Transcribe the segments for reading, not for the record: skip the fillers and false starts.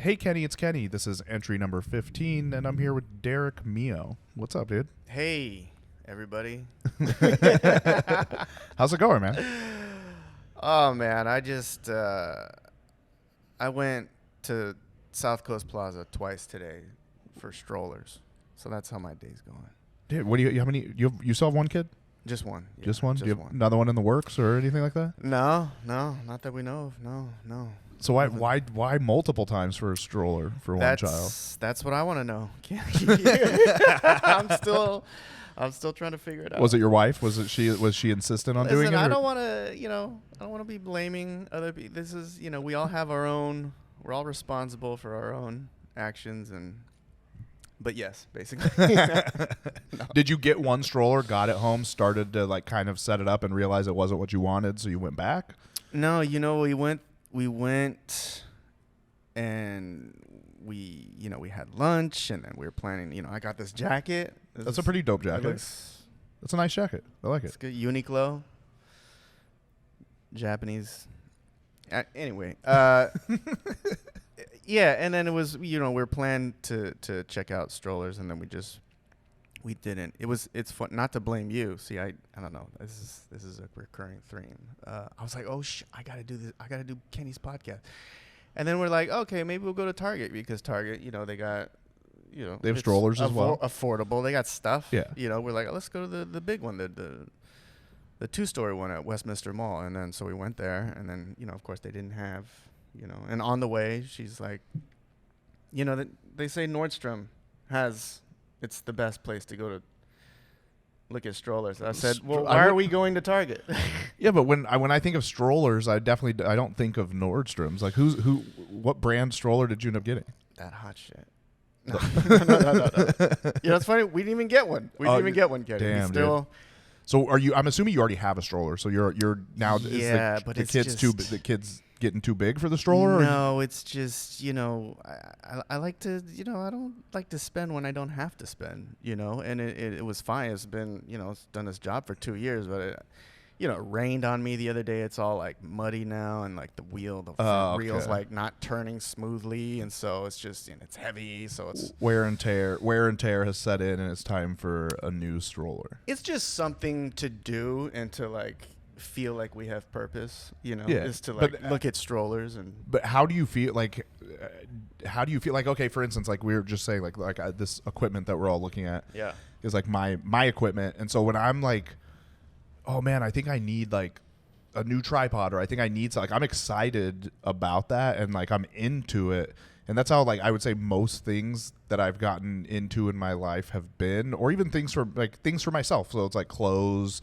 Hey, Kenny, it's Kenny. This is entry number 15, and I'm here with Derek Mio. What's up, dude? Hey, everybody. How's it going, man? Oh, man, I went to South Coast Plaza twice today for strollers. So that's how my day's going. Dude, what do you? How many? You still have one kid? Just one. Yeah, Just one? Just Do you have one. another one in the works or anything like that? No, not that we know of. No. So why multiple times for a stroller for one child? That's what I want to know. I'm still trying to figure it out. Was it your wife? Was she insistent on doing it? I don't want to be blaming other people. This is, we all have our own. We're all responsible for our own actions but yes, basically. No. Did you get one stroller, got it home, started to like kind of set it up and realize it wasn't what you wanted, so you went back? No, we went and we had lunch, and then we were planning, I got this jacket. That's a pretty dope jacket. That's a nice jacket. I like it. It's good. Uniqlo. Japanese. Anyway. Yeah, and then it was, we were planned to check out strollers, and then we didn't. It's fun. Not to blame you. See, I don't know. This is a recurring theme. I was like, I gotta do this. I gotta do Kenny's podcast. And then we're like, okay, maybe we'll go to Target, because Target, they got, they have strollers as well. Affordable. They got stuff. Yeah. We're like, let's go to the big one, the two-story one at Westminster Mall. And then so we went there, and then of course they didn't have. And on the way, she's like, they say Nordstrom it's the best place to go to look at strollers. I said, well, why are we going to Target? Yeah, but when I think of strollers, I don't think of Nordstrom's. Like, what brand stroller did you end up getting? That hot shit. No. It's funny. We didn't even get one. We didn't even get one, Kenny. Damn, dude. So I'm assuming you already have a stroller. So you're now. Yeah, but it's kid's just, the kid's getting too big for the stroller? No, it's just, I like to, I don't like to spend when I don't have to spend, and it was fine. It's been, it's done its job for 2 years, but it rained on me the other day. It's all like muddy now, and like the front reel's like not turning smoothly, and so it's just, it's heavy, so it's wear and tear has set in, and it's time for a new stroller. It's just something to do and to like feel like we have purpose, is to like look at strollers. But how do you feel like okay, for instance, like we were just saying, like this equipment that we're all looking at is like my equipment, and so when I'm like, oh man, I think I need like a new tripod, or I think I need I'm excited about that, and like I'm into it. And that's how, like, I would say most things that I've gotten into in my life have been, or even things for myself. So it's like clothes.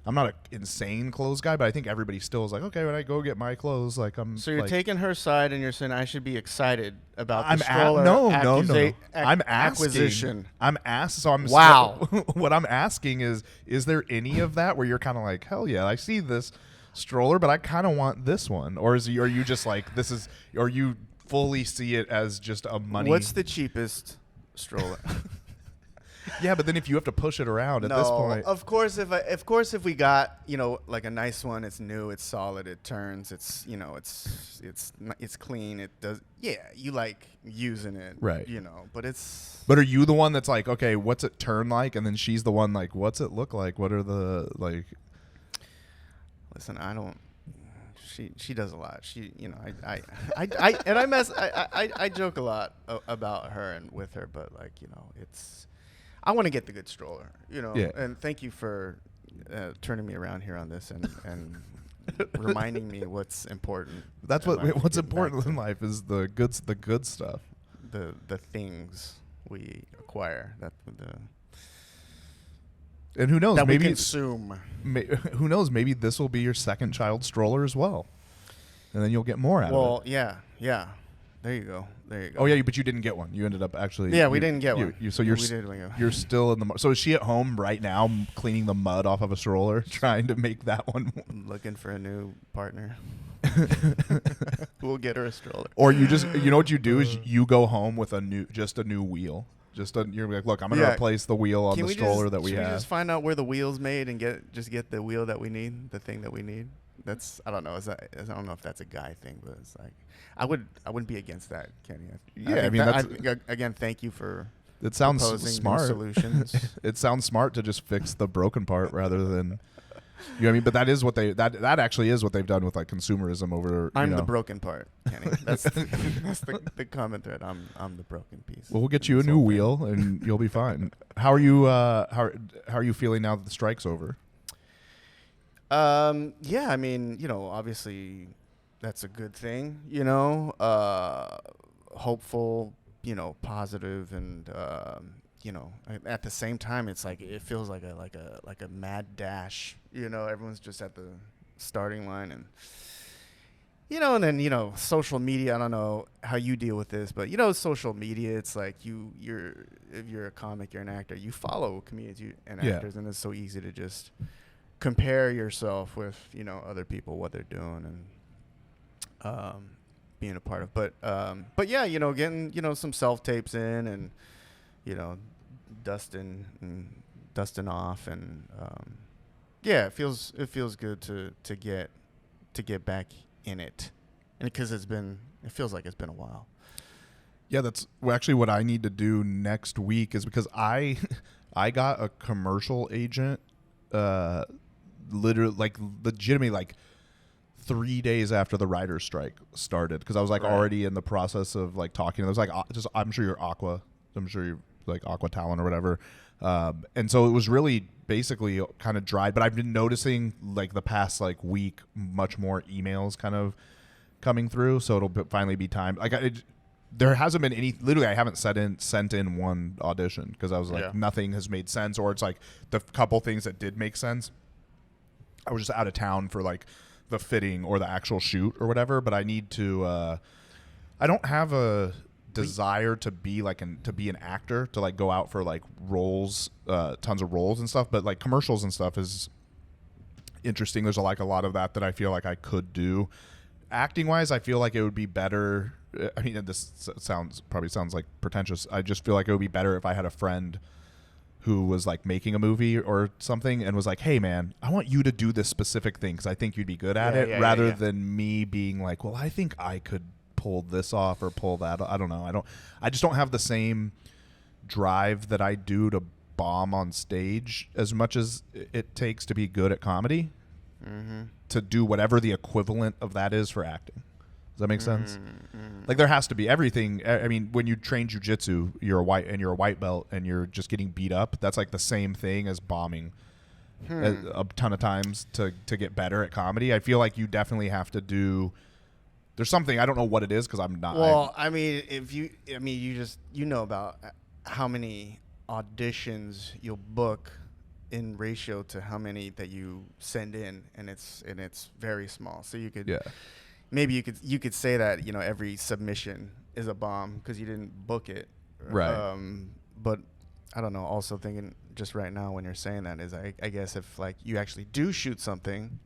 I'm not an insane clothes guy, but I think everybody still is like, okay, when I go get my clothes, like So you're taking her side, and you're saying I should be excited about the stroller. No. I'm acquisition. Wow. What I'm asking is there any of that where you're kind of like, hell yeah, I see this stroller, but I kind of want this one, or are you just like, or you fully see it as just a money? What's the cheapest stroller? Yeah, but then if you have to push it around at this point, of course, if we got like a nice one, it's new, it's solid, it turns, it's it's clean, it does. Yeah, you like using it, right? But it's. But are you the one that's like, okay, what's it turn like, and then she's the one like, what's it look like? What are the like? Listen, I don't. She does a lot. She, I joke a lot about her and with her, but like, it's. I want to get the good stroller, Yeah. And thank you for turning me around here on this and reminding me what's important. That's what's important in life is the good stuff, the things we acquire and who knows, that maybe we consume. Who knows? Maybe this will be your second child stroller as well, and then you'll get more out of it. Well, yeah. There you go. Oh yeah, but you didn't get one. You ended up actually. Yeah, we didn't get one. You're still in the. So is she at home right now, cleaning the mud off of a stroller, trying to make that one? Looking for a new partner. We'll get her a stroller. Or you just, what you do is you go home with a new wheel. You're like, look, I'm gonna replace the wheel on the stroller that we have. Can we just find out where the wheel's made and get the wheel that we need, the thing that we need? I don't know. I don't know if that's a guy thing, but it's like I wouldn't be against that, Kenny. Yeah, I mean, again, thank you for. It sounds proposing smart. new solutions. It sounds smart to just fix the broken part rather than, you know what I mean? But that is what that actually is what they've done with like consumerism over. I'm the broken part, Kenny. That's the common thread. I'm the broken piece. Well, we'll get you a new wheel and you'll be fine. How are you? How are you feeling now that the strike's over? Yeah, I mean, obviously that's a good thing, hopeful, positive, and at the same time, it's like it feels like a mad dash. Everyone's just at the starting line, and and then social media. I don't know how you deal with this, but social media. It's like if you're a comic, you're an actor, you follow comedians and actors, and it's so easy to just compare yourself with other people, what they're doing, and being a part of. But yeah, getting some self tapes in, and dusting off, and yeah, it feels good to get back in it, and because it feels like it's been a while. Yeah, that's actually what I need to do next week, is because I got a commercial agent literally legitimately 3 days after the writer's strike started, because I was already in the process of talking. It was I'm sure you're Aqua Talent or whatever, and so it was really basically kind of dried. But I've been noticing the past week much more emails kind of coming through, so it'll finally be time. There hasn't been any. Literally, I haven't sent in one audition because I was nothing has made sense, or it's the couple things that did make sense, I was just out of town for the fitting or the actual shoot or whatever. But I need to. I don't have a desire to be an actor, to go out for roles, tons of roles and stuff. But commercials and stuff is interesting. There's a lot of that I feel I could do. Acting wise, I feel it would be better. I mean, this probably sounds pretentious. I just feel it would be better if I had a friend who was making a movie or something and was hey man, I want you to do this specific thing because I think you'd be good at it, rather than me being well, I think I could pull this off or pull that. I don't know. I just don't have the same drive that I do to bomb on stage as much as it takes to be good at comedy. Mm-hmm. To do whatever the equivalent of that is for acting. Does that make sense? Mm-hmm. There has to be everything. I mean, when you train jujitsu, you're a white belt and you're just getting beat up. That's the same thing as bombing a ton of times to get better at comedy. I feel you definitely have to do. There's something, I don't know what it is because I'm not. Well, you know about how many auditions you'll book in ratio to how many that you send in, and it's very small. So you could maybe you could say that every submission is a bomb because you didn't book it, right? But I don't know. Also thinking just right now when you're saying that is I guess if you actually do shoot something,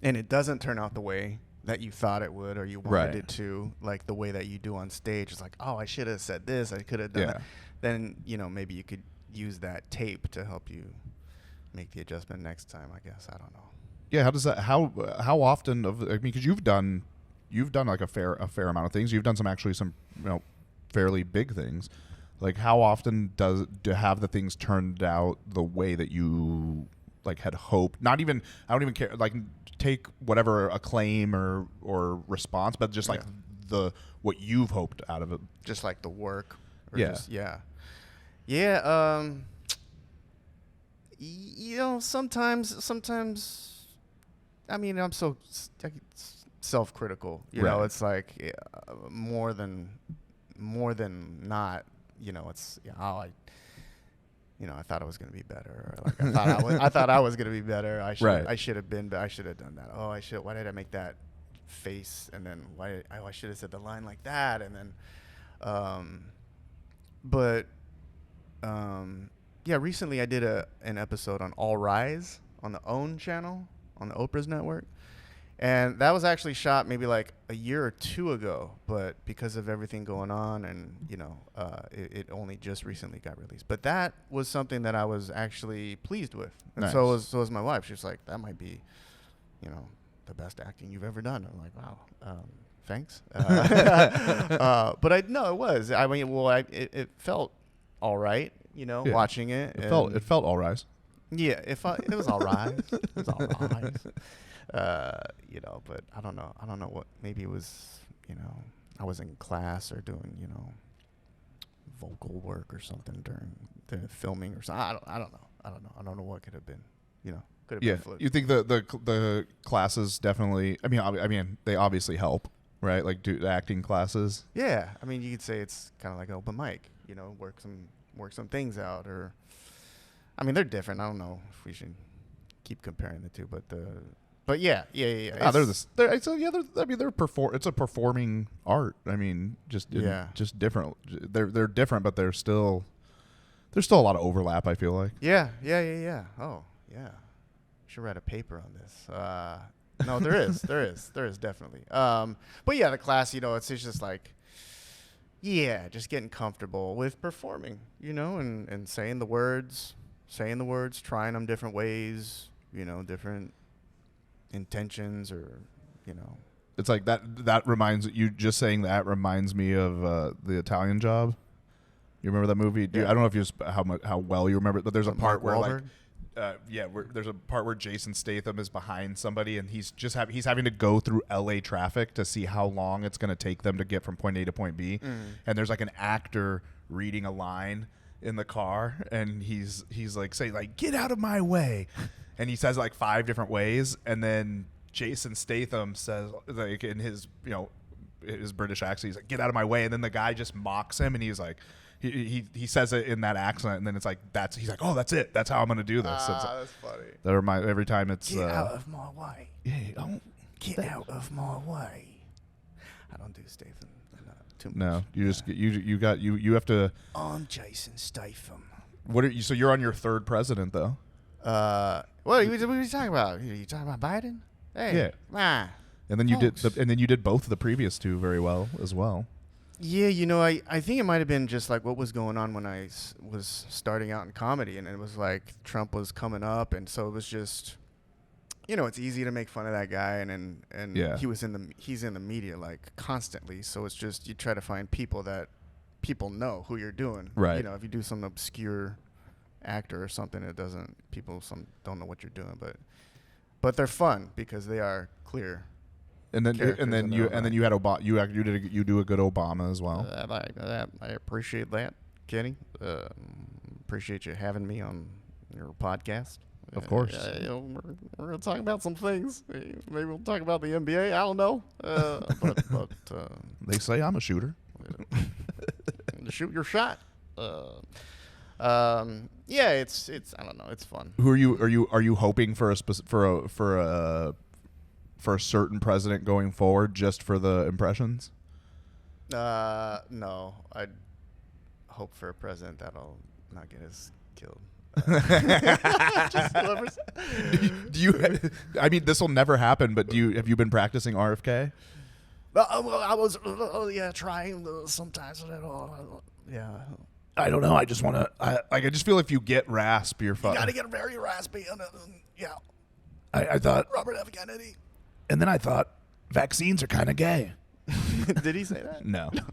and it doesn't turn out the way that you thought it would or you wanted it to, the way that you do on stage, it's oh, I should have said this, I could have done that. Then maybe you could use that tape to help you make the adjustment next time, I guess. I don't know. Yeah, how does that? How often because you've done a fair amount of things. You've done some fairly big things. How often do have the things turned out the way that you had hoped? I don't even care. Take whatever acclaim or response, but just the what you've hoped out of it. Just the work. Or sometimes I mean, I'm so self-critical, know, it's more than not, it's I thought I was going to be better, or I thought I was going to be better. I should have been, but I should have done that. Why did I make that face? And then I should have said the line like that. And then yeah, recently I did an episode on All Rise on the OWN channel on the Oprah's network, and that was actually shot maybe a year or two ago, but because of everything going on, and it only just recently got released. But that was something that I was actually pleased with, and nice. so was my wife. She was that might be, the best acting you've ever done. I'm like, wow, thanks. But it was. I mean, well, it felt all right, watching it. It felt all right. Yeah, it was all right. It was all right. But I don't know what. Maybe it was, I was in class or doing, vocal work or something during the filming or something. I don't know. I don't know what could have been. Could have been flipped. You think the classes definitely? I mean, they obviously help, right? Like do the acting classes. Yeah, I mean, you could say it's kind of like an open mic. Work some things out, or I mean, they're different. I don't know if we should keep comparing the two, but yeah. They're it's a performing art. I mean, just different. They're different, but there's still a lot of overlap, I feel like. Yeah. Oh, yeah. Should write a paper on this. No, there is definitely. But yeah, the class, it's just like, just getting comfortable with performing, and saying the words, trying them different ways, different intentions, or, It's like that reminds you, just saying that reminds me of The Italian Job. You remember that movie? I don't know if you how well you remember it, but there's a part where there's a part where Jason Statham is behind somebody, and he's having to go through LA traffic to see how long it's going to take them to get from point A to point B. And there's like an actor reading a line in the car, and he's like saying like, "Get out of my way," and he says like 5 different ways, and then Jason Statham says like in his his British accent, he's like, "Get out of my way," and then the guy just mocks him, and he's like. He says it in that accent, and then it's like he's like, oh, that's it. That's how I'm gonna do this. That's funny. That reminds every time it's get out of my way. Yeah, don't get out of my way. I don't do Statham too much. No, you just you have to. I'm Jason Statham. What are you? So you're on your 3rd president though. What are you talking about? Are you talking about Biden? Hey, yeah. And then you did both of the previous 2 very well as well. Yeah, I think it might have been just like what was going on when I was starting out in comedy, and it was like Trump was coming up, and so it was just, it's easy to make fun of that guy, and he's in the media like constantly, so it's just you try to find people that people know who you're doing, right? If you do some obscure actor or something, people don't know what you're doing, but they're fun because they are clear. And then you had Obama. You do a good Obama as well. I appreciate that, Kenny. Appreciate you having me on your podcast. Of course. We're gonna talk about some things. Maybe we'll talk about the NBA. I don't know. But they say I'm a shooter. Shoot your shot. It's I don't know. It's fun. Who are you hoping for for a certain president going forward, just for the impressions? No, I'd hope for a president that'll not get us killed. Do you? I mean, this will never happen. But have you been practicing RFK? Well, I was trying sometimes. Yeah. I don't know. I just want to. I just feel if you get rasp, you're fucked. You gotta get very raspy. Yeah. I thought Robert F. Kennedy. And then I thought, vaccines are kind of gay. Did he say that? No, that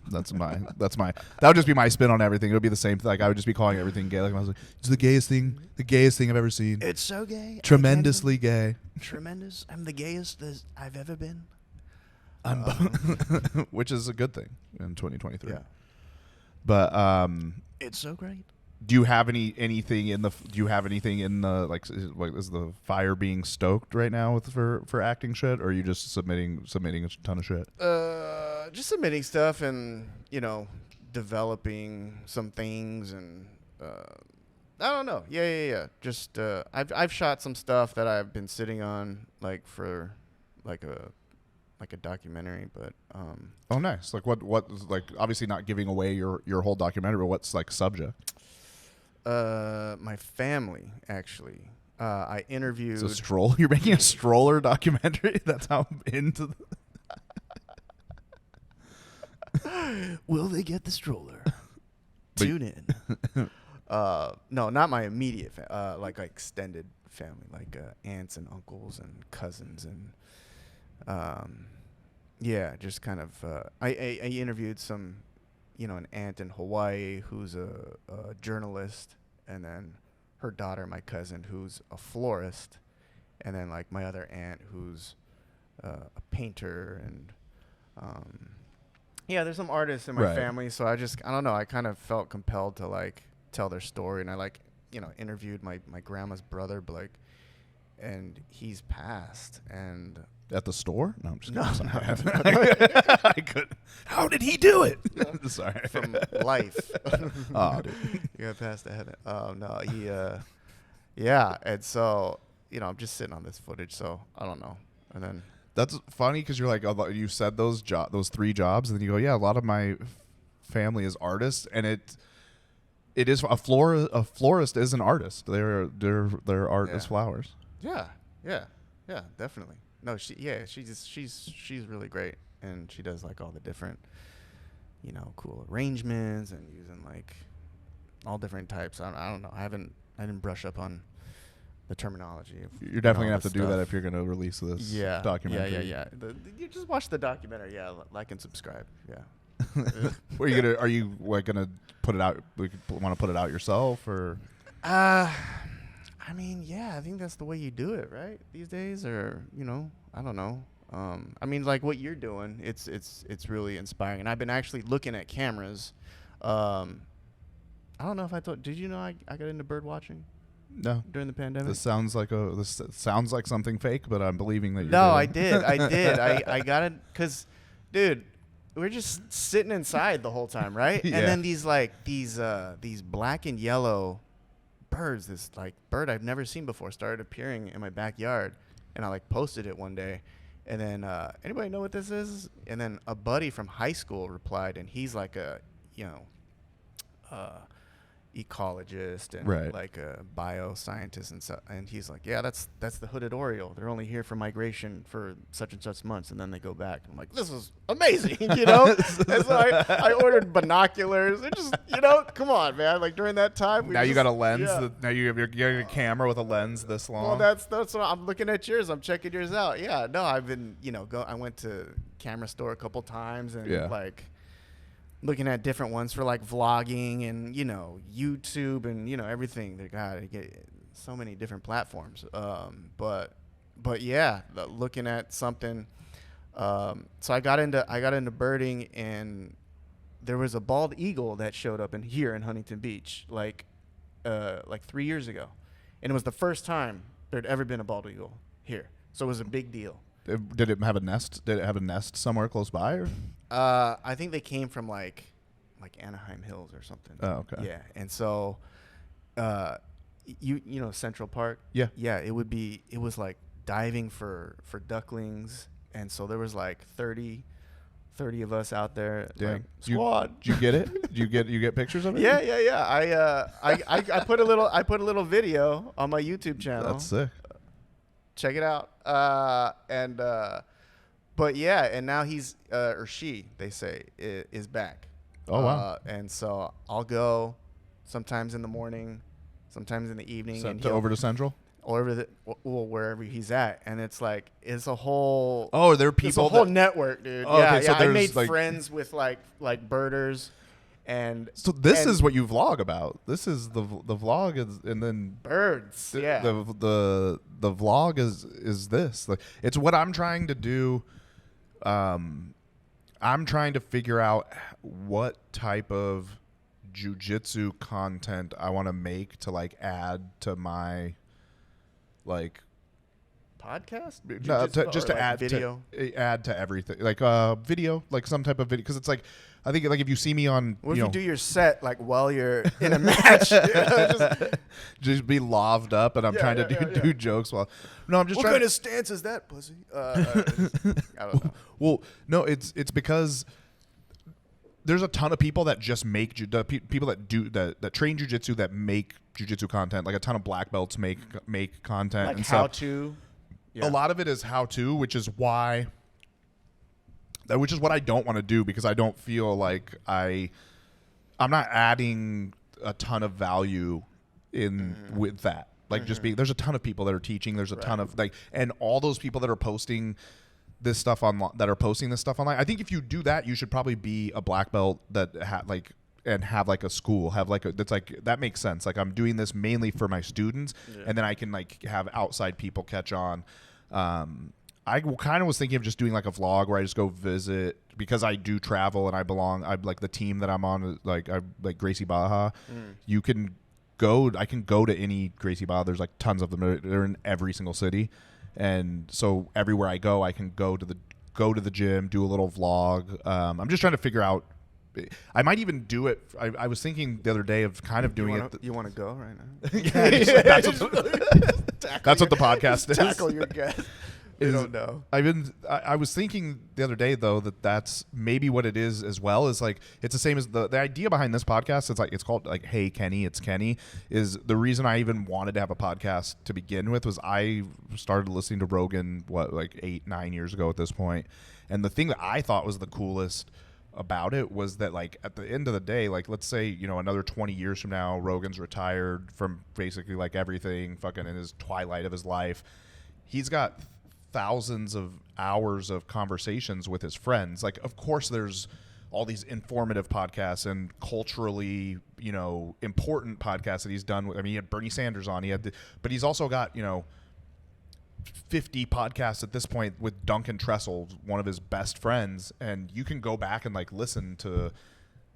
would just be my spin on everything. It would be the same thing. Like I would just be calling everything gay. Like I was like, it's the gayest thing I've ever seen. It's so gay. Tremendously gay. Tremendous. I'm the gayest I've ever been. Which is a good thing in 2023. Yeah. But it's so great. Do you have anything in the like is the fire being stoked right now for acting shit, or are you just submitting a ton of shit? Just submitting stuff and developing some things, and I don't know. Yeah. Just I've shot some stuff that I've been sitting on like for like a documentary, but oh nice. Like what like obviously not giving away your whole documentary, but what's like subject? My family, actually. I interviewed... It's a stroll? You're making a stroller documentary? That's how I'm into Will they get the stroller? Tune in. No, not my immediate family. Like extended family. Like aunts and uncles and cousins and Yeah, just kind of. I interviewed some, an aunt in Hawaii who's a journalist, and then her daughter, my cousin, who's a florist, and then like my other aunt who's a painter, and yeah, there's some artists in my family, so I don't know, I kind of felt compelled to like tell their story, and I like interviewed my grandma's brother, Blake, and he's passed, and at the store? No, I'm just kidding. No. I could. How did he do it? Sorry. From life. Oh, dude. You got past the heaven. Oh no, he. Yeah, and so I'm just sitting on this footage, so I don't know, and then. That's funny because you're like, you said those 3 jobs, and then you go, yeah, a lot of my family is artists, and it is a florist is an artist. They're art as flowers. Yeah, definitely. No, she's really great, and she does like all the different, cool arrangements and using like all different types. I don't know. I didn't brush up on the terminology. You're definitely gonna have to do that if you're gonna release this documentary. Yeah. You just watch the documentary. Yeah, like and subscribe. Yeah. Are you like gonna put it out? Want to put it out yourself or? I mean, yeah, I think that's the way you do it, right? These days, or I don't know. I mean, like what you're doing, it's really inspiring. And I've been actually looking at cameras. I don't know if I told. Did you know I got into bird watching? No. During the pandemic. This sounds like something fake, but I'm believing that you're No, I did. I got it because, dude, we're just sitting inside the whole time, right? Yeah. And then these black and yellow birds, this like bird I've never seen before, started appearing in my backyard, and I like posted it one day, and then anybody know what this is? And then a buddy from high school replied, and he's like a ecologist and like a bioscientist and so, and he's like, yeah, that's the hooded oriole. They're only here for migration for such and such months, and then they go back. I'm like, this is amazing, And so I ordered binoculars. It just, come on, man. Like during that time, now you got a lens. Yeah. Now you have your camera with a lens this long. Well, that's what I'm looking at yours. I'm checking yours out. Yeah, no, I've been, I went to camera store a couple times and like. Looking at different ones for like vlogging and YouTube and everything. They get so many different platforms. But yeah, looking at something. So I got into birding, and there was a bald eagle that showed up here in Huntington Beach like 3 years ago, and it was the first time there'd ever been a bald eagle here. So it was a big deal. Did it have a nest? Did it have a nest somewhere close by? Or? I think they came from like Anaheim Hills or something. Oh, okay. Yeah, and so, Central Park. Yeah. Yeah, it was like diving for ducklings, and so there was like 30 of us out there. Damn. Like, squad. Did you get it? You get pictures of it? Yeah. I put a little video on my YouTube channel. That's sick. Check it out. But yeah, and now he's or she, they say, is back. Oh wow! And so I'll go sometimes in the morning, sometimes in the evening, and over to Central, or wherever he's at, and it's a whole. Oh, there are people. It's a whole network, dude. Oh, yeah, okay, so I made friends with like birders, and so this is what you vlog about. This is the vlog is, and then birds. The vlog is this. Like it's what I'm trying to do. I'm trying to figure out what type of jiu-jitsu content I want to make to like add to my like podcast. No, just to like add video. Add to everything, like video, like some type of video, because it's like I think like if you see me on, what if you do your set like while you're in a match, just be loved up, and I'm trying to do jokes while. No, I'm just. What kind of stance is that, pussy? I don't know. Well, no, it's because there's a ton of people that just make people that do that train jujitsu that make jujitsu content. Like a ton of black belts make content like and how stuff. to. Yeah. A lot of it is how to, which is what I don't want to do, because I don't feel like I'm not adding a ton of value in with that. Like just being, there's a ton of people that are teaching. There's a ton of like, and all those people that are posting this stuff online, that are posting this stuff online. I think if you do that, you should probably be a black belt that and have like a school, have like that's like, that makes sense. Like I'm doing this mainly for my students, and then I can like have outside people catch on. I kind of was thinking of just doing like a vlog where I just go visit, because I do travel and I'm like the team that I'm on, like I like Gracie Baja. You can go, I can go to any Gracie Baja. There's like tons of them. They're in every single city. And so everywhere I go, I can go to the gym, do a little vlog. I'm just trying to figure out, I might even do it. I was thinking the other day of kind of doing it. You want to go right now? That's what the podcast is. Tackle your guest. I don't know. I was thinking the other day though that's maybe what it is as well, is like it's the same as the idea behind this podcast. It's called like Hey Kenny, it's Kenny. Is the reason I even wanted to have a podcast to begin with was I started listening to Rogan like 8-9 years ago at this point, and the thing that I thought was the coolest about it was that like at the end of the day, like let's say another 20 years from now, Rogan's retired from basically like everything, fucking in his twilight of his life. He's got thousands of hours of conversations with his friends. Like, of course, there's all these informative podcasts and culturally, important podcasts that he's done. I mean, he had Bernie Sanders on. But he's also got, 50 podcasts at this point with Duncan Trussell, one of his best friends. And you can go back and like listen to.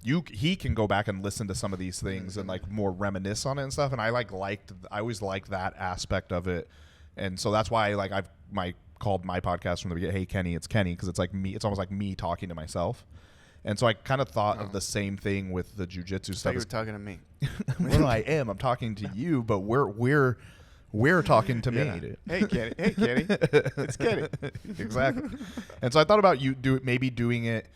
He can go back and listen to some of these things and like more reminisce on it and stuff. And I always liked that aspect of it. And so that's why I've called my podcast from the beginning, Hey Kenny, it's Kenny, because it's like me. It's almost like me talking to myself. And so I kind of thought of the same thing with the jiu-jitsu stuff. You were talking to me. Well, I am. I'm talking to you, but we're talking to me. Dude. Hey Kenny, it's Kenny. Exactly. And so I thought about maybe doing it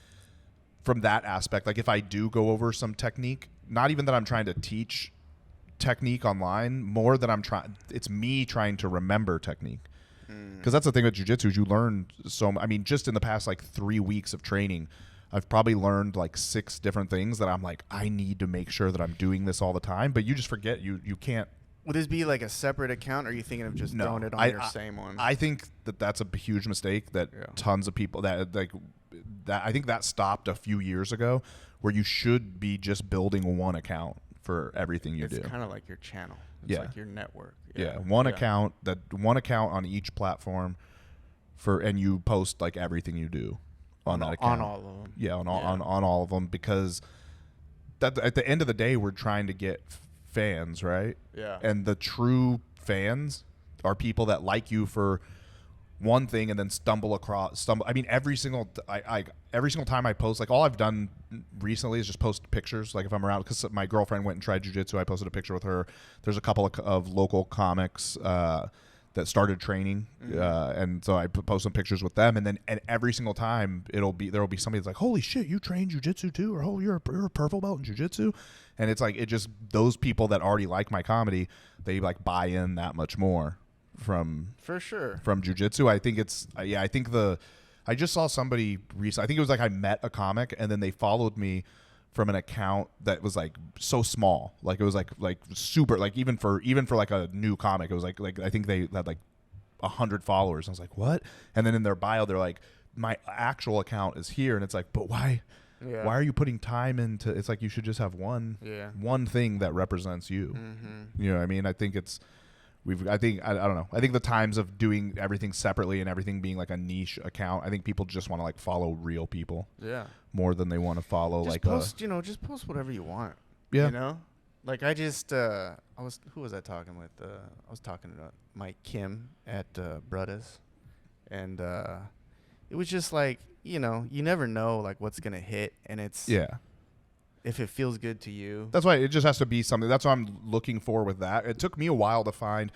from that aspect. Like if I do go over some technique, not even that I'm trying to teach technique online, more that it's me trying to remember technique. Because that's the thing with jiu-jitsu is you learn just in the past like 3 weeks of training, I've probably learned like 6 different things that I'm like, I need to make sure that I'm doing this all the time, but you just forget. You can't. Would this be like a separate account, or are you thinking of just throwing it on your same one? I think that's a huge mistake that tons of people that I think that stopped a few years ago, where you should be just building one account for everything you do. It's kind of like your channel. It's like your network. One account on each platform and you post like everything you do on that account. On all of them. Yeah, on all of them, because at the end of the day, we're trying to get fans, right? Yeah. And the true fans are people that like you for one thing and then stumble. I mean, every single time I post, like all I've done recently is just post pictures. Like if I'm around, because my girlfriend went and tried jiu-jitsu, I posted a picture with her. There's a couple of local comics that started training, and so I post some pictures with them. And every single time there will be somebody that's like, holy shit, you train jiu-jitsu too, or oh, you're a purple belt in jiu-jitsu. And it's like those people that already like my comedy, they like buy in that much more from jiu-jitsu. I think I just saw somebody recently. I think it was like I met a comic and then they followed me from an account that was like so small, like it was like super, like even for like a new comic, it was like I think they had like 100 followers. I was like, what? And then in their bio they're like, my actual account is here, and it's like, but why are you putting time into? It's like you should just have one thing that represents you. You know what I mean? I think I don't know. I think the times of doing everything separately and everything being like a niche account, I think people just want to like follow real people. Yeah. More than they want to follow just just post whatever you want. Yeah. Like I just who was I talking with? I was talking to Mike Kim at Brutta's, and it was just like, you never know like what's gonna hit, and it's if it feels good to you. That's why it just has to be something. That's what I'm looking for with that. It took me a while to find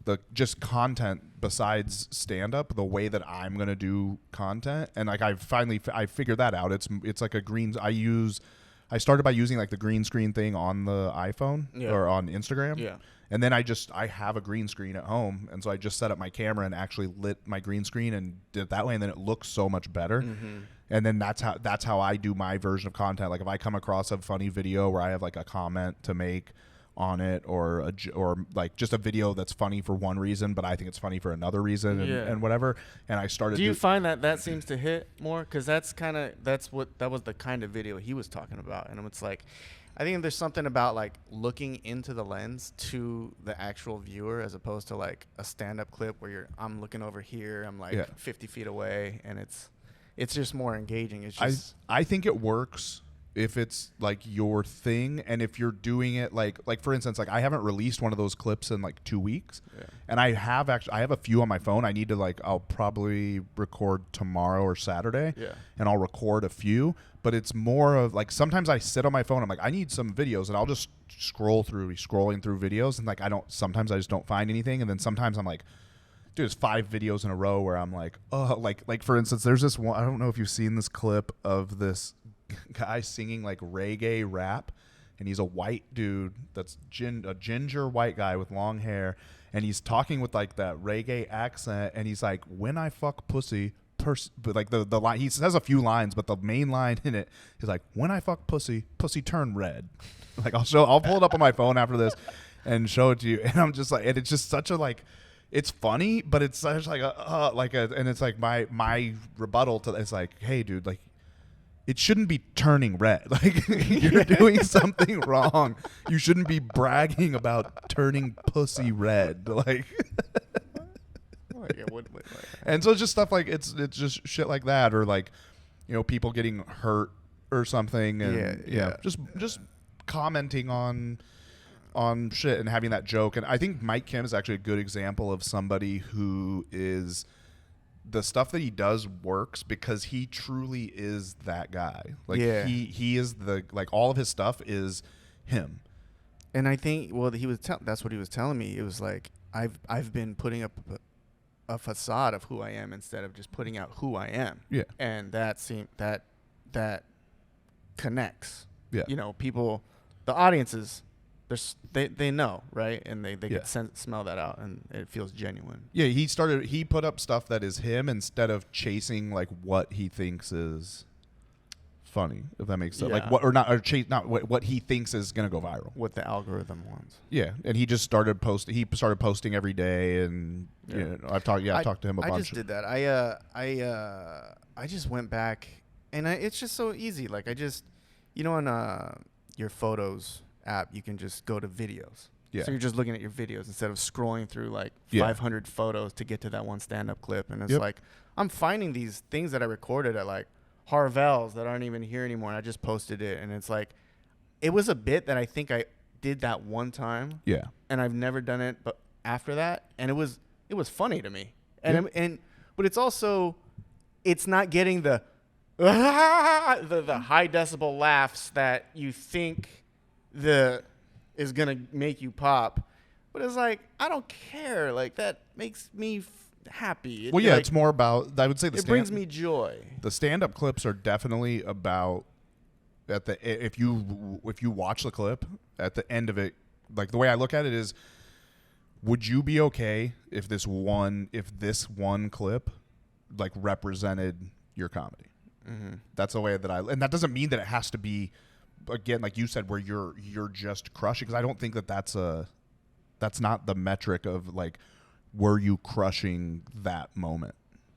the just content besides stand-up, the way that I'm going to do content. And like I figured that out. It's like I started by using like the green screen thing on the iPhone or on Instagram. Yeah. And then I have a green screen at home. And so I just set up my camera and actually lit my green screen and did it that way. And then it looks so much better. And then that's how I do my version of content. Like if I come across a funny video where I have like a comment to make on it, or or like just a video that's funny for one reason, but I think it's funny for another reason, and whatever. And I started. Do you find that seems to hit more? Because that was the kind of video he was talking about, and it's like, I think there's something about like looking into the lens to the actual viewer as opposed to like a stand-up clip where I'm looking over here, I'm like 50 feet away, and it's just more engaging. It's just I think it works if it's like your thing, and if you're doing it like for instance, like I haven't released one of those clips in like 2 weeks, and I have a few on my phone. I need to I'll probably record tomorrow or Saturday, and I'll record a few. But it's more of like sometimes I sit on my phone, I'm like, I need some videos, and I'll just scrolling through videos, and like sometimes I just don't find anything, and then sometimes I'm like, dude, there's 5 videos in a row where I'm like, oh, like for instance, there's this one, I don't know if you've seen this clip of this guy singing like reggae rap, and he's a white dude that's a ginger white guy with long hair, and he's talking with like that reggae accent, and he's like, when I fuck pussy, but like the line, he says a few lines, but the main line in it is like, when I fuck pussy turn red. Like I'll pull it up on my phone after this and show it to you, and I'm just like, and it's just such a like, it's funny, but it's such like and it's like my rebuttal to it's like, hey dude, like it shouldn't be turning red. Like you're doing something wrong. You shouldn't be bragging about turning pussy red. Like and so it's just stuff like it's just shit like that, or like, you know, people getting hurt or something, and just commenting on shit and having that joke. And I think Mike Kim is actually a good example of somebody who is, the stuff that he does works because he truly is that guy. Like he is the, like all of his stuff is him. And I think, well, that's what he was telling me. It was like, I've been putting up a facade of who I am instead of just putting out who I am. Yeah. And that connects. Yeah. You know, people, the audiences, they know, right? And they can smell that out, and it feels genuine. Yeah, he put up stuff that is him instead of chasing like what he thinks is funny, if that makes sense. Like what he thinks is going to go viral. What the algorithm wants. Yeah, and he just started posting every day, and you know, I've talked to him a bunch. I just did that. I just went back, and it's just so easy. Like I just, you know, on your photos app, you can just go to videos. Yeah. So you're just looking at your videos instead of scrolling through like 500 photos to get to that one stand-up clip. And it's like, I'm finding these things that I recorded at like Harvell's that aren't even here anymore, and I just posted it. And it's like, it was a bit that I think I did that one time. Yeah. And I've never done it but after that. And it was funny to me. And but it's also, it's not getting the high decibel laughs that you think is gonna make you pop, but it's like, I don't care. Like that makes me happy. Well, yeah, like, it's more about, I would say it brings me joy. The stand-up clips are definitely about if you watch the clip at the end of it, like the way I look at it is, would you be okay if this one clip like represented your comedy? Mm-hmm. That's the way that and that doesn't mean that it has to be, again, like you said, where you're just crushing, because I don't think that's not the metric of like, were you crushing that moment?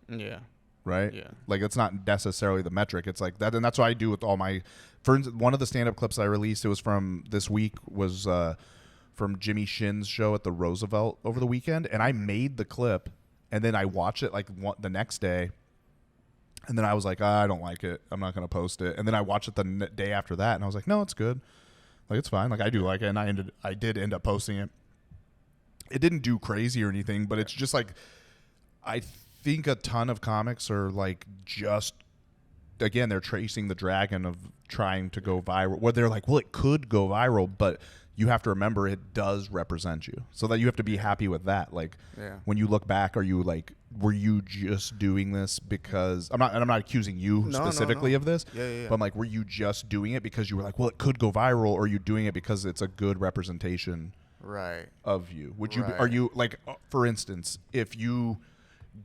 Yeah. Right? Yeah. Like it's not necessarily the metric. It's like that, and that's what I do with all my, for instance, one of the stand-up clips I released, it was from this week, was from Jimmy Shin's show at the Roosevelt over the weekend, and I made the clip, and then I watched it like the next day. And then I was like, I don't like it. I'm not going to post it. And then I watched it the day after that, and I was like, no, it's good. Like, it's fine. Like, I do like it, and I did end up posting it. It didn't do crazy or anything, but it's just like, I think a ton of comics are like, just, again, they're tracing the dragon of trying to go viral, where they're like, well, it could go viral, but you have to remember it does represent you, so that you have to be happy with that. Like, when you look back, are you like, were you just doing this because I'm not accusing you specifically of this, but I'm like, were you just doing it because you were like, well, it could go viral, or are you doing it because it's a good representation of you? Would you are you like, for instance, if you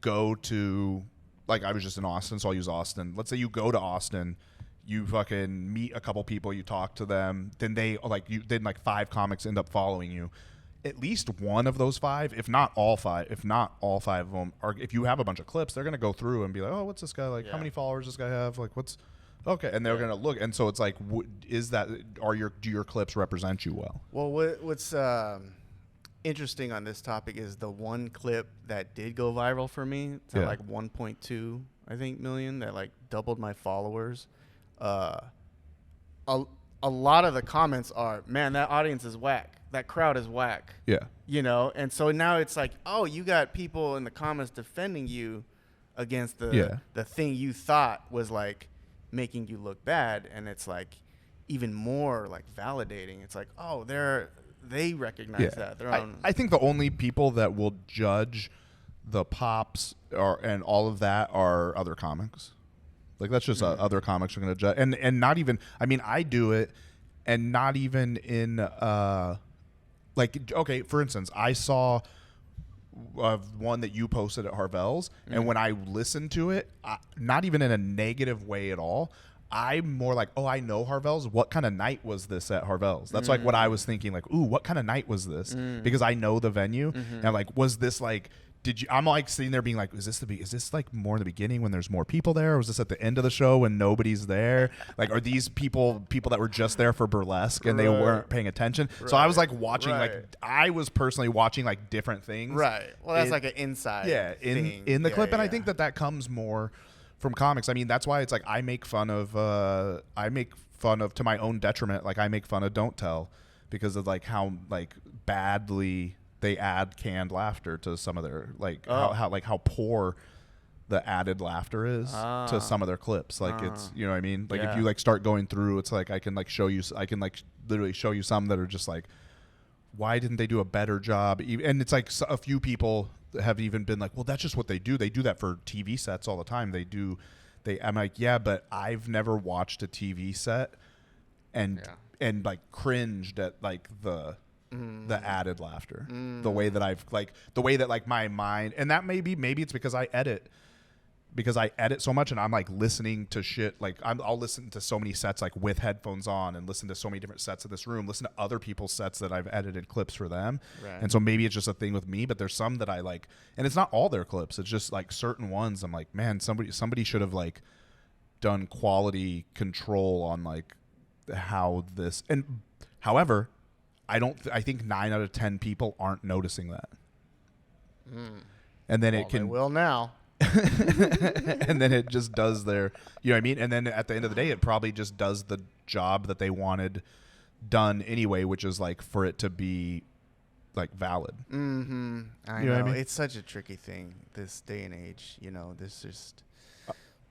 go to, like, I was just in Austin, so I'll use Austin. Let's say you go to Austin, you fucking meet a couple people, you talk to them, then then 5 comics end up following you. At least one of those 5, if not all 5 of them are, if you have a bunch of clips, they're going to go through and be like, oh, what's this guy like? How many followers does this guy have? Like, what's okay? And they're going to look. And so it's like, do your clips represent you well? Well, what's interesting on this topic is the one clip that did go viral for me. It's at like 1.2, I think, million, that like doubled my followers. A lot of the comments are, man, that audience is whack. That crowd is whack. Yeah. You know, and so now it's like, oh, you got people in the comments defending you against the thing you thought was like making you look bad, and it's like even more like validating. It's like, oh, they recognize that. I think the only people that will judge the pops and all of that are other comics. Like that's just other comics are going to judge, and not even. I mean, I do it, and not even in. Like, okay, for instance, I saw one that you posted at Harvell's, and when I listened to it, not even in a negative way at all, I'm more like, oh, I know Harvell's. What kind of night was this at Harvell's? That's like what I was thinking, like, ooh, what kind of night was this? Because I know the venue, and like, was this like, I'm like sitting there being like, is this like more in the beginning when there's more people there? Or was this at the end of the show when nobody's there? Like, are these people that were just there for burlesque and they weren't paying attention? So I was like watching, like I was personally watching like different things. Right. Well, that's like an inside thing. in the clip. And I think that comes more from comics. I mean, that's why it's like I make fun of to my own detriment. Like I make fun of Don't Tell because of like how like badly they add canned laughter to some of their how poor the added laughter is to some of their clips. Like it's, you know what I mean? Like if you like start going through, it's like I can literally show you some that are just like, why didn't they do a better job? And it's like a few people have even been like, well, that's just what they do. They do that for TV sets all the time. I'm like, yeah, but I've never watched a TV set and like cringed at like the added laughter, the way that like my mind, and that maybe it's because I edit so much and I'm like listening to shit. Like I'll listen to so many sets like with headphones on and listen to so many different sets of this room, listen to other people's sets that I've edited clips for them. Right. And so maybe it's just a thing with me, but there's some that I like, and it's not all their clips. It's just like certain ones. I'm like, man, somebody should have like done quality control on like how this, and however, I think 9 out of 10 people aren't noticing that. And then they will now. And then it just does their, you know what I mean? And then at the end of the day, it probably just does the job that they wanted done anyway, which is like for it to be like valid. I know. What I mean? It's such a tricky thing this day and age. You know, there's just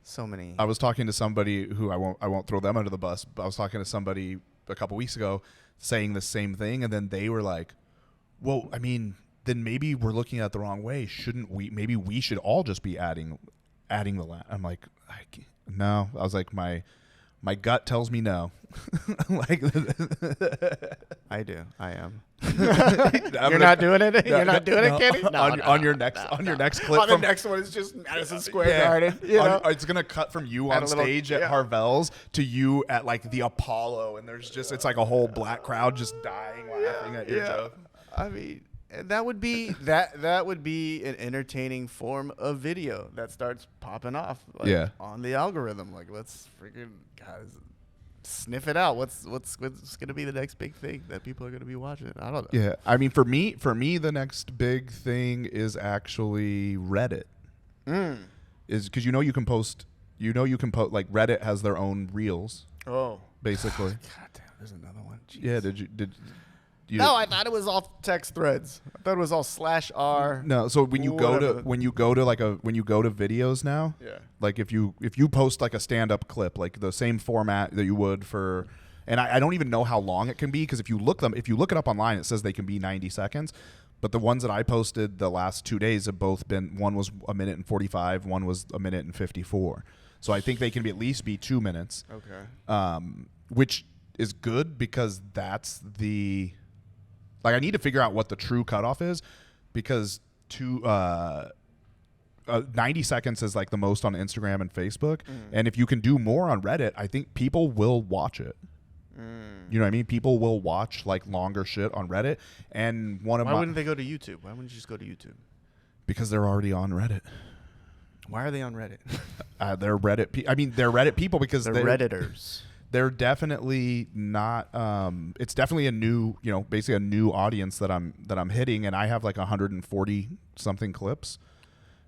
so many. I was talking to somebody who I won't throw them under the bus, but I was talking to somebody a couple weeks ago saying the same thing, and then they were like, well, I mean, then maybe we're looking at it the wrong way. Shouldn't we? Maybe we should all just be adding the line. I'm like, no. I was like, my gut tells me no. Like, I do. I am. You're not doing it. You're not doing it, Kenny. On your next clip. On the next one is just Madison Square Garden. You know? It's gonna cut from you on stage at Harvell's to you at like the Apollo, and there's just it's like a whole black crowd just dying laughing at your joke. I mean, that would be that would be an entertaining form of video that starts popping off on the algorithm. Like, let's freaking guys sniff it out. What's going to be the next big thing that people are going to be watching? I don't know. Yeah, I mean, for me, the next big thing is actually Reddit. Is because you can post like Reddit has their own reels. Oh, basically. God damn, there's another one. Jeez. Yeah, did you? No, I thought it was all text threads. I thought it was all /r. No, so when you go to videos now, like if you post like a stand-up clip, like the same format that you would for, and I don't even know how long it can be, because if you look it up online, it says they can be 90 seconds, but the ones that I posted the last 2 days have both been, one was 1 minute and 45, one was 1 minute and 54. So I think they can at least be 2 minutes. Okay. Which is good, because that's the. Like, I need to figure out what the true cutoff is, because 90 seconds is like the most on Instagram and Facebook. And if you can do more on Reddit, I think people will watch it. You know what I mean? People will watch like longer shit on Reddit. And why wouldn't they go to YouTube? Why wouldn't you just go to YouTube? Because they're already on Reddit. Why are they on Reddit? They're Reddit. They're Reddit people because they're Redditors. They're definitely not. It's definitely a new, basically a new audience that I'm hitting, and I have like 140 something clips,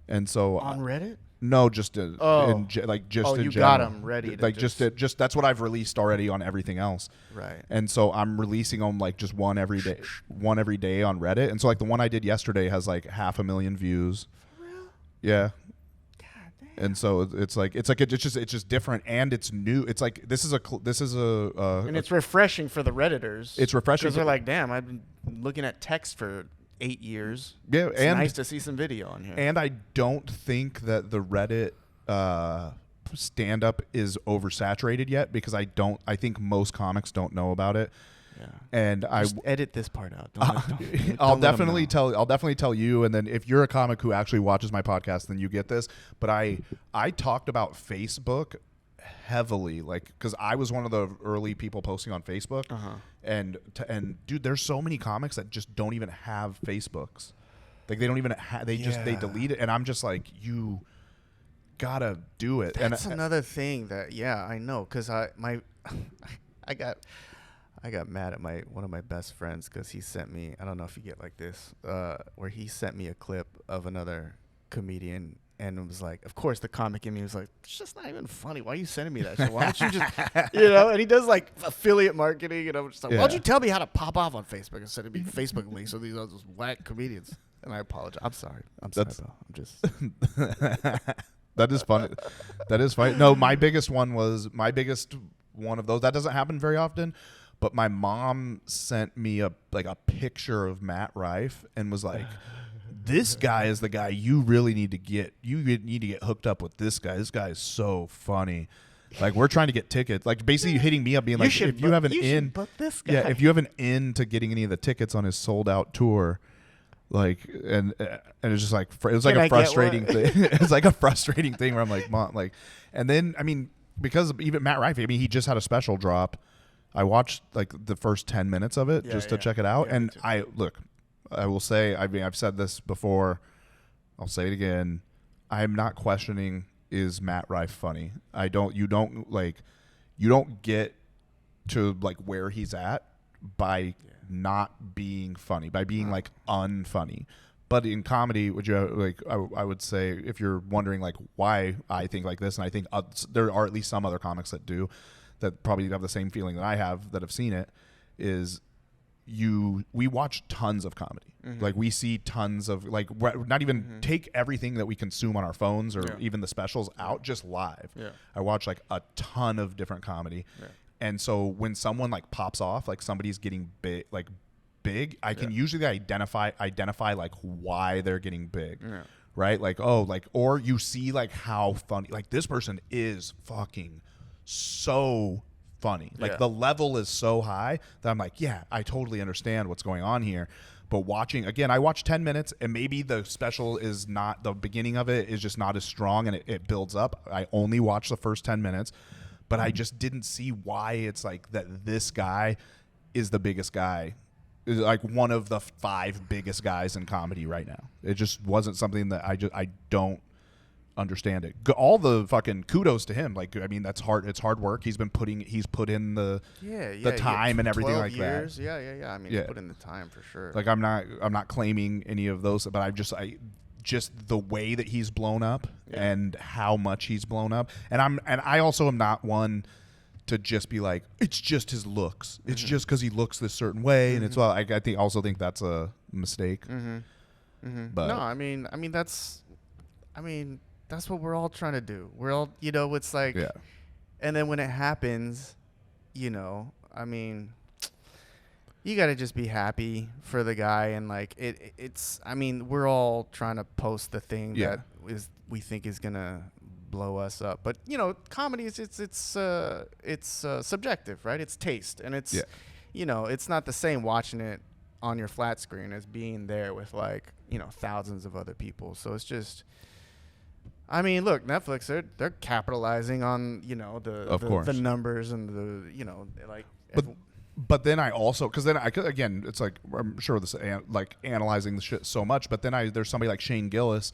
and so on Reddit. No, just in you general. Got them ready. Like just that's what I've released already on everything else. Right. And so I'm releasing them like just one every day on Reddit. And so like the one I did yesterday has like 500,000 views. For real? Yeah. And so it's just different, and it's new. It's like this is and it's refreshing for the Redditors. It's refreshing because they're like, damn, I've been looking at text for 8 years. Yeah, it's nice to see some video on here. And I don't think that the Reddit stand up is oversaturated yet, because I think most comics don't know about it. Yeah. And just edit this part out. I'll definitely tell you, and then if you're a comic who actually watches my podcast, then you get this. But I talked about Facebook heavily, like, because I was one of the early people posting on Facebook, and dude, there's so many comics that just don't even have Facebooks. Like they don't even they delete it, and I'm just like, you gotta do it. That's another thing that I know, because I got mad at one of my best friends because he sent me, I don't know if you get like this, where he sent me a clip of another comedian, and it was like, of course, the comic in me was like, it's just not even funny. Why are you sending me that shit? Why don't you just, and he does like affiliate marketing, and I'm just like, why don't you tell me how to pop off on Facebook instead of being Facebook links so these are those whack comedians? And I apologize. I'm sorry. Bro. I'm just. That is funny. That is funny. No, my biggest one of those. That doesn't happen very often. But my mom sent me a picture of Matt Rife and was like, "This guy is the guy you really need to get. You need to get hooked up with this guy. This guy is so funny. Like, we're trying to get tickets. Like, basically hitting me up, being like, if you have an in, if you have an in to getting any of the tickets on his sold out tour." Like, and it's just like, it was like a frustrating thing. It's like a frustrating thing where I'm like, Mom, like, and then, I mean, because even Matt Rife, he just had a special drop. I watched like the first 10 minutes of it to check it out. And I will say, I've said this before, I'll say it again. I'm not questioning, is Matt Rife funny? You don't get to like where he's at by not being funny, by being like unfunny. But in comedy, I would say, if you're wondering like why I think like this, and I think there are at least some other comics that do, that probably have the same feeling that I have, that have seen it, is we watch tons of comedy. Like, we see tons of, like, not even take everything that we consume on our phones or even the specials out, just live. I watch like a ton of different comedy. And so when someone like pops off, like somebody's getting big, I can usually identify like why they're getting big, right? Like, or you see like how funny, like this person is fucking so funny. Like the level is so high that I'm like, yeah, I totally understand what's going on here. But I watched 10 minutes, and maybe the special is not, the beginning of it is just not as strong, and it builds up. I only watched the first 10 minutes. But I just didn't see why it's like that this guy is the biggest guy, is like one of the 5 biggest guys in comedy right now. It just wasn't something that I don't understand it. All the fucking kudos to him. Like, I mean, that's hard. It's hard work. He's put in the time and everything like years. that. Yeah. I mean, he's put in the time for sure. Like, I'm not claiming any of those, but just the way that he's blown up and how much he's blown up. And I also am not one to just be like, it's just his looks. It's just because he looks this certain way. And it's, well, I think that's a mistake. But no, I mean, that's what we're all trying to do. We're all, it's like, and then when it happens, I mean, you got to just be happy for the guy. And like, it's, I mean, we're all trying to post the thing that we think is going to blow us up. But, comedy is, it's subjective, right? It's taste. And it's, it's not the same watching it on your flat screen as being there with like, thousands of other people. So it's just, I mean, look, Netflix, they're capitalizing on, you know, the numbers and the, you know, like. But then I also, because then again, it's like, I'm sure this like analyzing the shit so much, but then there's somebody like Shane Gillis.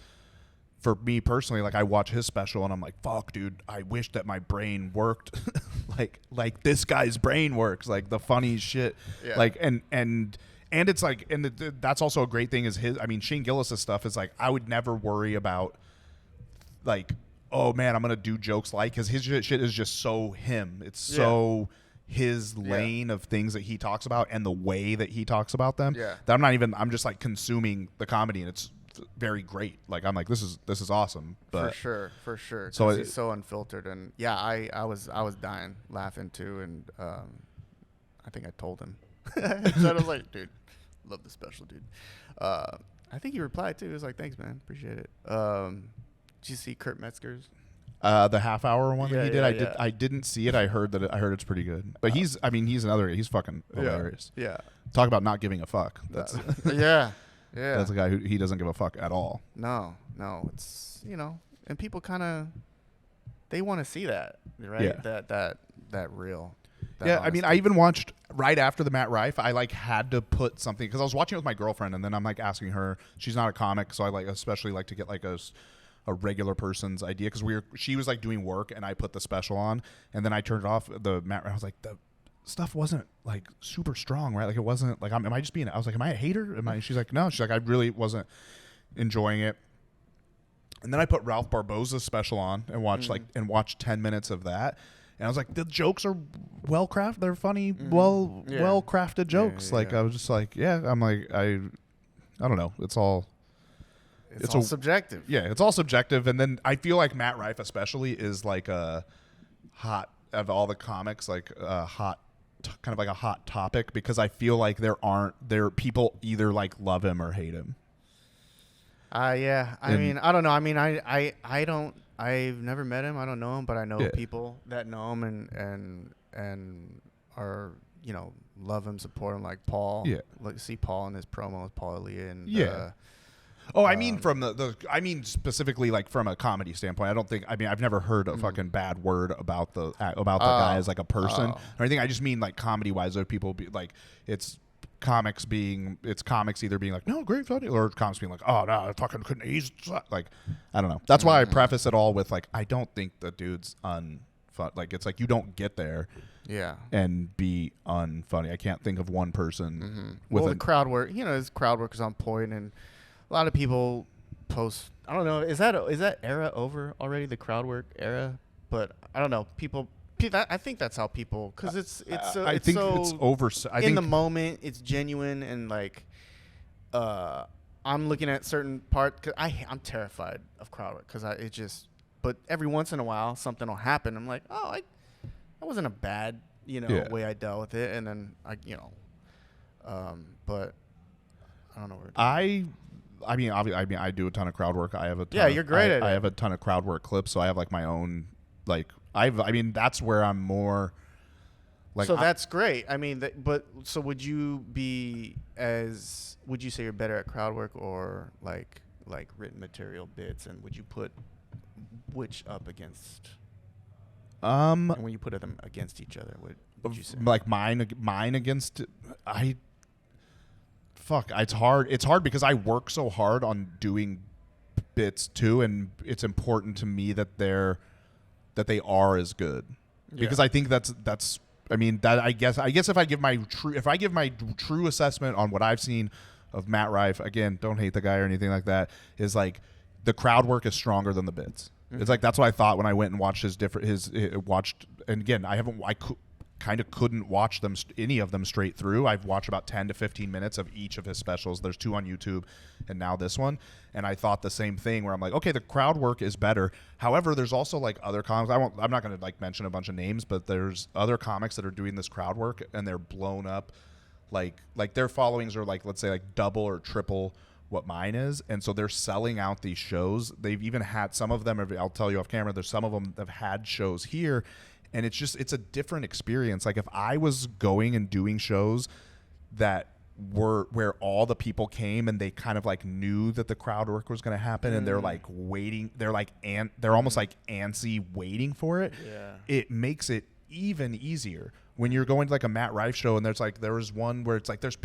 For me personally, like I watch his special and I'm like, fuck, dude, I wish that my brain worked like this guy's brain works, like the funny shit. Yeah. Like and it's like, and that's also a great thing is Shane Gillis' stuff is like, I would never worry about like, oh man, I'm gonna do jokes like, because his shit is just so him. It's so his lane of things that he talks about and the way that he talks about them. Yeah. That I'm just like consuming the comedy, and it's very great. Like I'm like, this is awesome. But for sure. So he's so unfiltered, and I was dying laughing too, and I think I told him. So I was like, dude, love the special, dude. I think he replied too. He was like, thanks, man, appreciate it. Did you see Kurt Metzger's? The half-hour one that he did. I didn't see it. I heard it's pretty good. But he's fucking hilarious. Yeah. Talk about not giving a fuck. That's yeah. That's a guy who he doesn't give a fuck at all. No. It's, you know, and people kind of, they want to see that, right? Yeah. That real. Yeah, honesty. I mean, I even watched right after the Matt Rife. I like had to put something, because I was watching it with my girlfriend, and then I'm like asking her. She's not a comic, so I like especially like to get like a regular person's idea, because she was like doing work, and I put the special on, and then I turned it off. The Matt Rife, I was like, the stuff wasn't like super strong, right? Like it wasn't like, am I just being? I was like, am I a hater? She's like, no. She's like, I really wasn't enjoying it. And then I put Ralph Barboza's special on and watched 10 minutes of that. And I was like, the jokes are well crafted. They're funny, well crafted jokes. I was just like, I'm like, I don't know. It's all subjective. Yeah, it's all subjective. And then I feel like Matt Rife especially is like a hot, of all the comics, like a hot, kind of like a hot topic, because I feel like there people either like love him or hate him. Yeah. I mean, I don't know. I mean, I've never met him. I don't know him, but I know people that know him and are, you know, love him, support him, like Paul. Yeah. Like see Paul in his promo with Paul Elia and I mean, from I mean specifically like from a comedy standpoint. I don't think. I mean, I've never heard a fucking bad word about the guy as like a person or anything. I just mean like comedy wise, there people be like, it's comics either being like, no, great, funny, or comics being like, oh no, I fucking couldn't. He's like, I don't know. That's why I preface it all with like, I don't think the dude's unfun. Like it's like you don't get there. Yeah, and be unfunny. I can't think of one person with the crowd work. You know, his crowd work is on point, and a lot of people post. I don't know. Is that era over already? The crowd work era, but I don't know. People. I think that's how people, because it's over. In the moment, it's genuine, and like, I'm looking at certain part because I'm terrified of crowd work because but every once in a while something will happen. I'm like, oh, that wasn't a bad way I dealt with it, and then but I don't know where. I mean, I do a ton of crowd work. I have a ton you're great at it. I have a ton of crowd work clips, so I have like my own like. I mean, that's where I'm more like. So that's great. I mean, so would you say you're better at crowd work or like written material bits, and would you put which up against? And when you put them against each other, what would you say? Like mine against it's hard. It's hard because I work so hard on doing bits too, and it's important to me that they are as good, because I think that's I mean that I guess if I give my true assessment on what I've seen of Matt Rife, again, don't hate the guy or anything like that, is like the crowd work is stronger than the bits. It's like that's what I thought when I went and watched and again, I kind of couldn't watch any of them straight through. I've watched about 10 to 15 minutes of each of his specials. There's 2 on YouTube and now this one. And I thought the same thing where I'm like, okay, the crowd work is better. However, there's also like other comics. I'm not going to like mention a bunch of names, but there's other comics that are doing this crowd work and they're blown up. Like their followings are like, let's say like double or triple what mine is. And so they're selling out these shows. They've even had some of them, I'll tell you off camera, there's some of them that have had shows here. And it's a different experience. Like if I was going and doing shows that were where all the people came and they kind of like knew that the crowd work was going to happen and they're like waiting, they're like they're almost like antsy waiting for it. It makes it even easier when you're going to like a Matt Rife show and there was one where it's like there's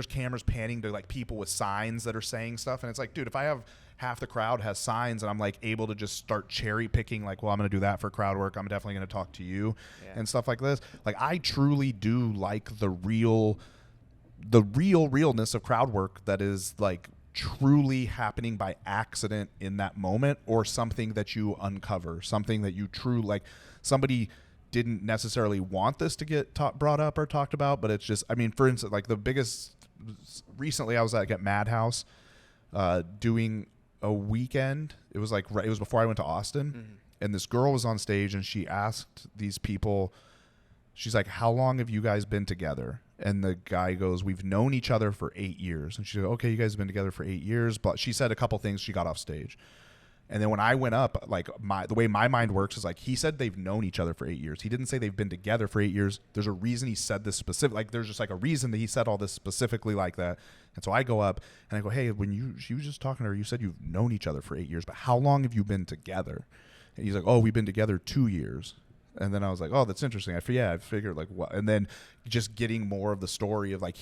cameras panning to like people with signs that are saying stuff, and it's like, dude, if I have half the crowd has signs and I'm like able to just start cherry picking, like, well, I'm going to do that for crowd work, I'm definitely going to talk to you and stuff like this. Like, I truly do like the realness of crowd work that is like truly happening by accident in that moment, or something that you uncover, something that you like somebody didn't necessarily want this to get brought up or talked about, but it's just, I mean, for instance, like the biggest, recently I was like at Madhouse doing a weekend. It was like, it was before I went to Austin, and this girl was on stage and she asked these people, she's like, how long have you guys been together? And the guy goes, we've known each other for 8 years. And she's like, okay, you guys have been together for 8 years. But she said a couple things, she got off stage. And then when I went up, like the way my mind works is like, he said they've known each other for 8 years. He didn't say they've been together for 8 years. There's a reason he said this specific, like there's just like a reason that he said all this specifically like that. And so I go up and I go, hey, she was just talking to her, you said you've known each other for 8 years, but how long have you been together? And he's like, oh, we've been together 2 years. And then I was like, oh, that's interesting. I figured like what, and then just getting more of the story of like,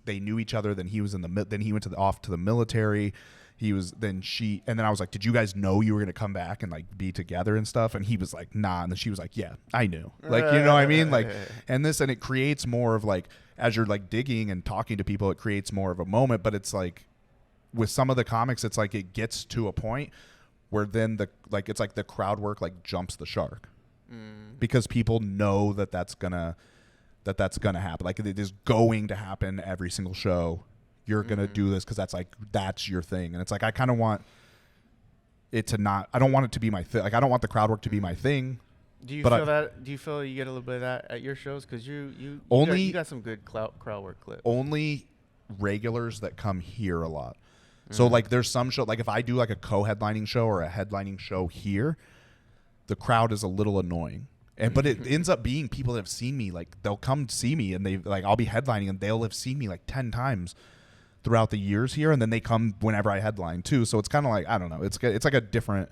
they knew each other, then he was then he went off to the military. And then I was like, did you guys know you were going to come back and like be together and stuff? And he was like, nah. And then she was like, yeah, I knew. Like, you know what I mean? Like, and it creates more of like, as you're like digging and talking to people, it creates more of a moment. But it's like with some of the comics, it's like it gets to a point where then it's like the crowd work like jumps the shark. Because people know that's gonna happen. Like, it is going to happen every single show. You're gonna do this because that's your thing. And it's like, I kind of want it to not. I don't want it to be my thing. Like, I don't want the crowd work to be my thing. Do you feel that? Do you feel you get a little bit of that at your shows? Because you got some good crowd work clips. Only regulars that come here a lot. So like, there's some show, like if I do like a co-headlining show or a headlining show here, the crowd is a little annoying. But it ends up being people that have seen me, like they'll come see me and I'll be headlining and they'll have seen me like 10 times throughout the years here, and then they come whenever I headline too. So it's kind of like, I don't know, it's like a different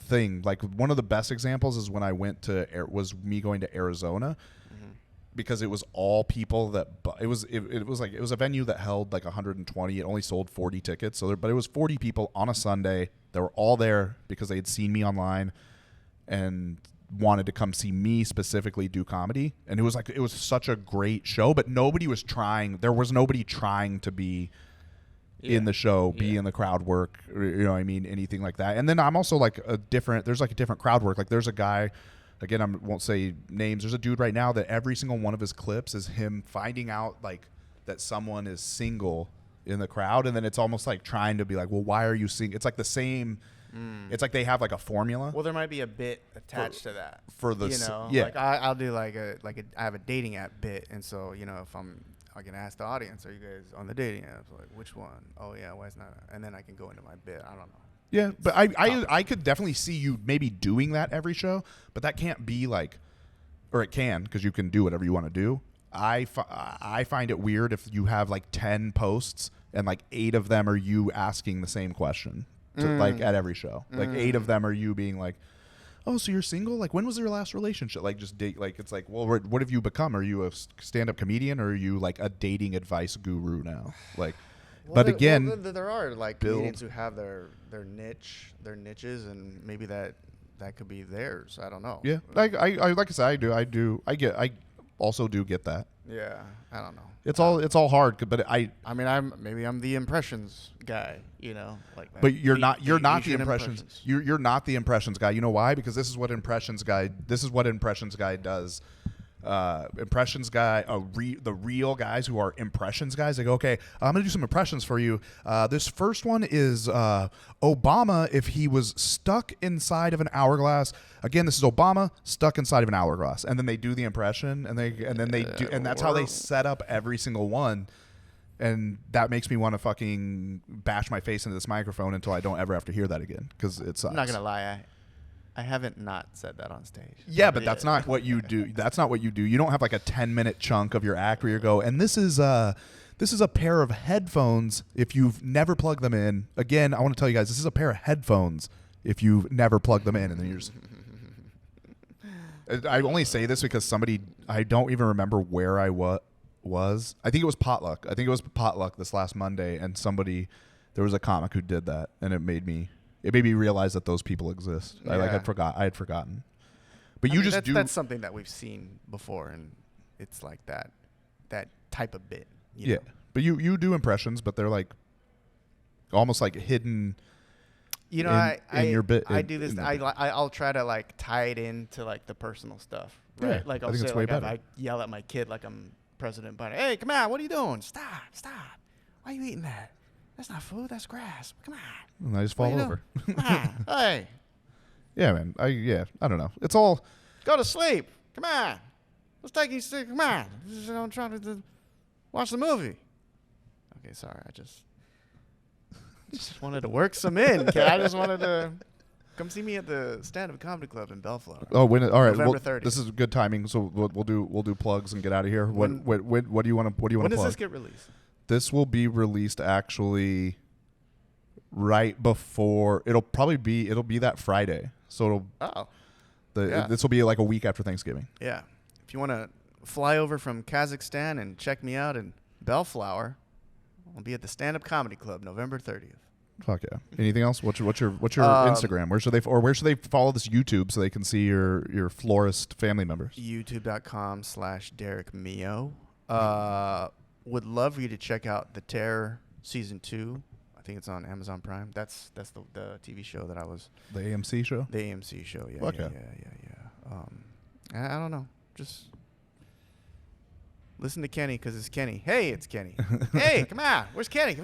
thing. Like, one of the best examples is when I was me going to Arizona, because it was all people that it was a venue that held like 120. It only sold 40 tickets, but it was 40 people on a Sunday that were all there because they had seen me online and wanted to come see me specifically do comedy. And it was such a great show, but there was nobody trying to be in the show, be in the crowd work, you know what I mean, anything like that. And then I'm also like there's like a different crowd work. Like, there's a guy, again, I won't say names, there's a dude right now that every single one of his clips is him finding out like that someone is single in the crowd, and then it's almost like trying to be like, well, why are you single? It's like the same. It's like they have like a formula. Well, there might be a bit attached to that. For the, you know, yeah. Like I'll do I have a dating app bit, and so, you know, if I can ask the audience, are you guys on the dating app? Like, which one? Oh yeah, why is not? And then I can go into my bit. I don't know. Yeah, but I could definitely see you maybe doing that every show, but that can't be like, or it can, because you can do whatever you want to do. I find it weird if you have like 10 posts and like 8 of them are you asking the same question. Like at every show, like 8 of them are you being like, oh, so you're single? Like, when was your last relationship? Like, just date. Like, it's like, well, what have you become? Are you a stand-up comedian, or are you like a dating advice guru now? Like, but again, there are like comedians who have their niches, and maybe that could be theirs. I don't know. Yeah, like I said, I also do get that. Yeah, I don't know. It's all hard, but I'm the impressions guy, you know, like. But you're not the impressions. You're not the impressions guy. You know why? Because this is what impressions guy does. Impressions guy, the real guys who are impressions guys, they go, okay, I'm gonna do some impressions for you. This first one is Obama if he was stuck inside of an hourglass. Again, this is Obama stuck inside of an hourglass, and then they do the impression, and that's how they set up every single one. And that makes me want to fucking bash my face into this microphone until I don't ever have to hear that again, because it sucks. I'm not gonna lie, I haven't not said that on stage. Yeah, but that's not what you do. That's not what you do. You don't have like a 10-minute chunk of your act where you go, and this is a pair of headphones if you've never plugged them in. Again, I want to tell you guys, this is a pair of headphones if you've never plugged them in. And then you're just... I only say this because somebody, I don't even remember where I was. I think it was Potluck. I think it was Potluck this last Monday, and there was a comic who did that, and it made me realize that those people exist. Yeah. I had forgotten. But that's something that we've seen before, and it's like that type of bit. You know? But you do impressions, but they're like almost like hidden. You know, in your bit. I do this. I'll try to like tie it into like the personal stuff, right? Yeah, like I'll say, like I yell at my kid like I'm President Biden. Hey, come on, what are you doing? Stop! Why are you eating that? That's not food. That's grass. Come on. And I just fall over. Come on. Hey. Yeah, man. I don't know. It's all. Go to sleep. Come on. Let's take you sleep. Come on. I'm trying to watch the movie. Okay, sorry. I just wanted to work some in. I just wanted to come see me at the Stand-Up Comedy Club in Bellflower. Oh, all right. November 30th. This is good timing. So we'll do plugs and get out of here. What do you want to plug? When does this get released? This will be released actually right before. It'll be that Friday. So this will be like a week after Thanksgiving. Yeah. If you want to fly over from Kazakhstan and check me out in Bellflower, I'll be at the Stand-Up Comedy Club November 30th. Fuck yeah. Anything else? What's your Instagram? Where should they follow this YouTube so they can see your florist family members? YouTube.com/Derek Mio. Would love for you to check out The Terror Season 2. I think it's on Amazon Prime. That's the TV show that I was. The AMC show? The AMC show, yeah. Okay. Yeah. I don't know. Just listen to Kenny because it's Kenny. Hey, it's Kenny. Hey, come on. Where's Kenny?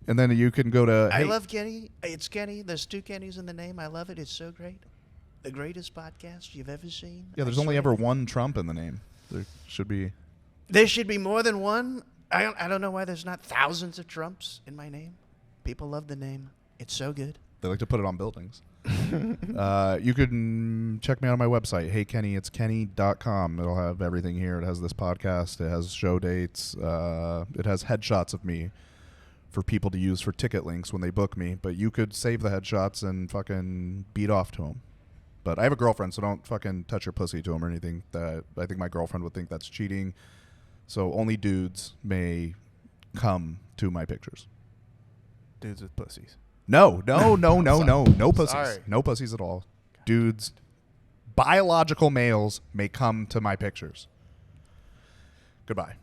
And then you can go to... I love Kenny. It's Kenny. There's 2 Kennys in the name. I love it. It's so great. The greatest podcast you've ever seen. Yeah, there's only ever one Trump in the name. There should be... There should be more than one. I don't know why there's not thousands of Trumps in my name. People love the name. It's so good. They like to put it on buildings. You can check me out on my website. Hey, Kenny. It's kenny.com. It'll have everything here. It has this podcast. It has show dates. It has headshots of me for people to use for ticket links when they book me. But you could save the headshots and fucking beat off to them. But I have a girlfriend, so don't fucking touch your pussy to them or anything. That I think my girlfriend would think that's cheating. So only dudes may come to my pictures. Dudes with pussies. No pussies. Sorry. No pussies at all. Dudes, biological males may come to my pictures. Goodbye.